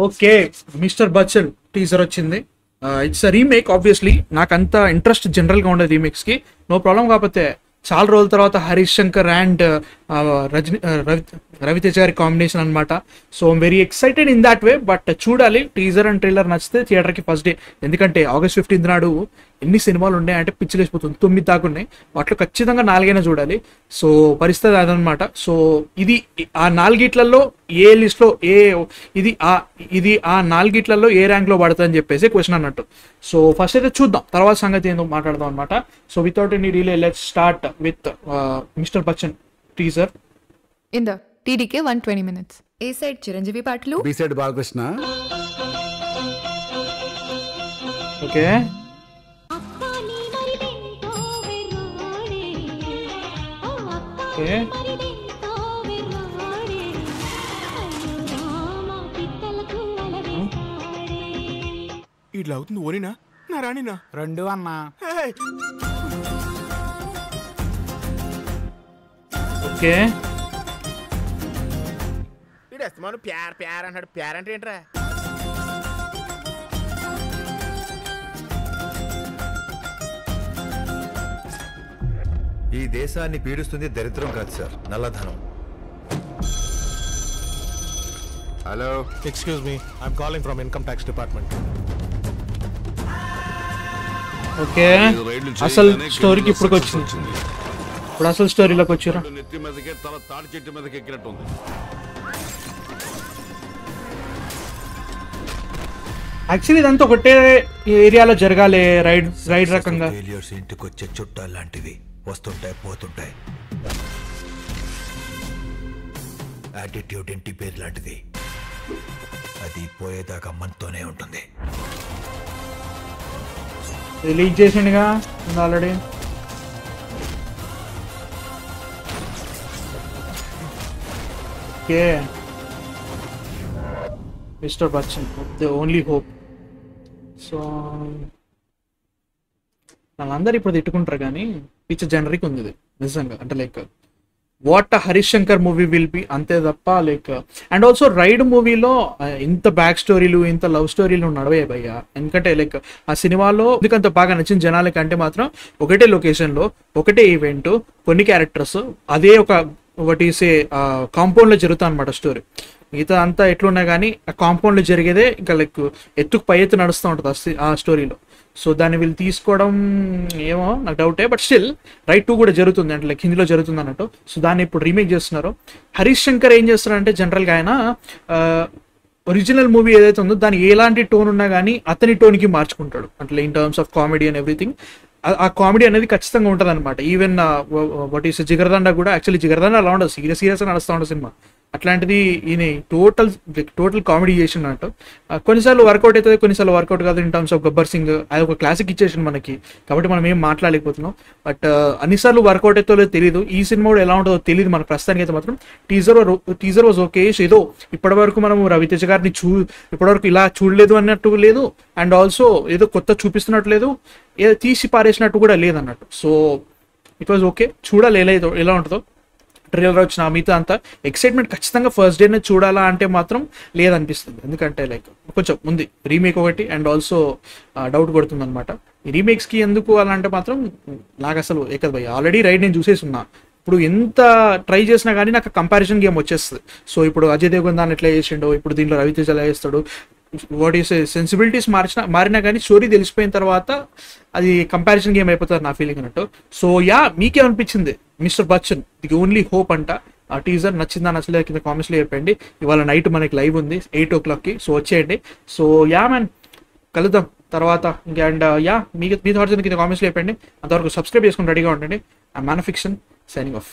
Okay, mister Bachchan teaser వచ్చింది. It's a remake. Obviously నాకు అంత ఇంట్రెస్ట్ జనరల్గా ఉండదు రీమేక్స్కి, నో ప్రాబ్లం. కాకపోతే చాలా రోజుల తర్వాత హరీష్ శంకర్ అండ్ రవితేజ గారి కాంబినేషన్ అనమాట. So I'm very excited in that way. But చూడాలి, టీజర్ అండ్ ట్రైలర్ నచ్చితే థియేటర్కి ఫస్ట్ డే. ఎందుకంటే August 15th నాడు ఎన్ని సినిమాలు ఉన్నాయి అంటే పిచ్చిలేసిపోతుంది. 9 దాకా ఉన్నాయి. వాటిలో ఖచ్చితంగా 4 చూడాలి. సో పరిస్థితి అదనమాట. సో ఇది ఆ 4 ఏ లిస్ట్లో ఇది ఆ 4 ఏ ర్యాంక్లో పడుతుందని చెప్పేసి క్వశ్చన్ అన్నట్టు. సో ఫస్ట్ అయితే చూద్దాం, తర్వాత సంగతి ఏందో మాట్లాడదాం అనమాట. So without any delay let's start with mister Bachchan teaser. In the TDK 120 minutes. A side Chiranjeevi పాటలు, B side Balakrishna. Okay, okay, ఇట్లా అవుతుంది. ఓనినా నా రాణినా 2 అన్నా. ఓకే. ఇడేస్తాను ప్యార్ ప్యార్ అంటాడు. ప్యార్ అంటే ఏంట్రా? ఈ దేశాన్ని పీడిస్తుంది దరిద్రం కాదు సార్, నల్లధనం. Hello, excuse me, I'm calling from income tax department. Okay, అసలు స్టోరీకి ఇప్పుడు వచ్చింది. ఇప్పుడు అసలు స్టోరీలోకి వచ్చారా? నెత్తి మీదకే తల తాడి చెట్టు మీదకి ఎక్కినట్టుంది. యాక్చువల్లీ ఇదంతా ఒకటే ఏరియాలో జరగాలి, రైడ్ రకంగా. ఫెయిల్యూర్స్ ఇంటికి వచ్చే చుట్టాలు లాంటివి, వస్తుంటాయి పోతుంటాయి. యాటిట్యూడ్ ఇంటి పేరు లాంటిది, అది పోయేదాకా మనతోనే ఉంటుంది. రిలీజ్ చేసిండుగా already. Okay, mister Bachchan the only hope. So వాళ్ళందరూ ఇప్పుడు తిట్టుకుంటారు కానీ పిచ్చ జనరిక్ ఉంది ఇది నిజంగా. అంటే like what Harish Shankar movie will be, అంతే తప్ప లైక్. అండ్ ఆల్సో రైడ్ మూవీలో ఇంత బ్యాక్ స్టోరీలు, ఇంత లవ్ స్టోరీలు నడవే భయ్యా. ఎందుకంటే లైక్ ఆ సినిమాలో ఎందుకంత బాగా నచ్చిన జనాలకి అంటే మాత్రం ఒకటే లొకేషన్లో ఒకటే ఈవెంట్, కొన్ని క్యారెక్టర్స్, అదే ఒకటి కాంపౌండ్లో జరుగుతుంది అనమాట స్టోరీ. మిగతా అంతా ఎట్లున్నా కానీ ఆ కాంపౌండ్లో జరిగేదే ఇంకా లైక్ ఎత్తుకు పై ఎత్తు నడుస్తూ ఉంటుంది ఆ స్టోరీలో. సో దాన్ని వీళ్ళు తీసుకోవడం ఏమో నాకు డౌటే. బట్ స్టిల్ రైడ్ 2 కూడా జరుగుతుంది అంటే లైక్ హిందీలో జరుగుతుంది అన్నట్టు. సో దాన్ని ఇప్పుడు రీమేక్ చేస్తున్నారు. హరీష్ శంకర్ ఏం చేస్తారంటే జనరల్గా ఆయన ఒరిజినల్ మూవీ ఏదైతే ఉందో దాని ఎలాంటి టోన్ ఉన్నా కానీ అతని టోన్కి మార్చుకుంటాడు. అంటే in terms of comedy and everything. ఆ కామెడీ అనేది ఖచ్చితంగా ఉంటుంది అనమాట. ఈవెన్ వాట్ ఈస్ జిగర్దండ కూడా, యాక్చువల్లీ జిగర్దండ అలా ఉండదు, సీరియస్గా నడుస్తూ ఉంటుంది సినిమా. అట్లాంటిది ఈయన టోటల్ కామెడీ చేసినట్టు. కొన్నిసార్లు వర్కౌట్ అవుతుంది, కొన్నిసార్లు వర్కౌట్ కాదు. In terms of Gabbar Singh అది ఒక క్లాసిక్ ఇచ్చేసింది మనకి, కాబట్టి మనం ఏం మాట్లాడలేకపోతున్నాం. బట్ అన్నిసార్లు వర్కౌట్ అవుతుందో తెలియదు. ఈ సినిమా కూడా ఎలా ఉంటుందో తెలియదు మన ప్రస్తుతానికి అయితే మాత్రం. Teaser was okay. ఏదో ఇప్పటివరకు మనం రవితేజ గారిని ఇప్పటివరకు ఇలా చూడలేదు అన్నట్టు లేదు. అండ్ ఆల్సో ఏదో కొత్త చూపిస్తున్నట్టు లేదు, ఏదో తీసి పారేసినట్టు కూడా లేదన్నట్టు. So it was okay. చూడాలి ఎలా ఉంటుందో. ట్రైలర్ వచ్చిన మిగతా అంతా ఎక్సైట్మెంట్ ఖచ్చితంగా ఫస్ట్ డేనే చూడాలా అంటే మాత్రం లేదనిపిస్తుంది. ఎందుకంటే లైక్ కొంచెం ఉంది రీమేక్ ఒకటి, అండ్ ఆల్సో డౌట్ కొడుతుంది అనమాట. ఈ రీమేక్స్కి ఎందుకు అలా అంటే మాత్రం నాకు అసలు ఏకదు భయ్య. ఆల్రెడీ రైడ్ నేను చూసేసి ఉన్నా. ఇప్పుడు ఎంత ట్రై చేసినా కానీ నాకు కంపారిజన్ గేమ్ వచ్చేస్తుంది. సో ఇప్పుడు అజయ్ దేవగన్ దాన్ని ఎట్లా చేసిండో, ఇప్పుడు దీంట్లో రవితేజ ఎలా చేస్తాడు, వాట్ ఈస్ సెన్సిబిలిటీస్ మారినా కానీ స్టోరీ తెలిసిపోయిన తర్వాత అది కంపారిజన్ గేమ్ అయిపోతుంది నా ఫీలింగ్ అన్నట్టు. సో మీకేమనిపించింది mister Bachchan the only hope అంట? ఆ టీజర్ నచ్చిందా నచ్చలేదు కింద కామెంట్స్లో చెప్పండి. ఇవాళ నైట్ మనకి లైవ్ ఉంది 8 o'clockకి. సో వచ్చేయండి. సో మ్యాన్ కలుద్దాం తర్వాత. అండ్ మీ థాట్స్ కింద కామెంట్స్లో చెప్పండి. అంతవరకు సబ్స్క్రైబ్ చేసుకుని రెడీగా ఉండండి. Man of fiction signing off.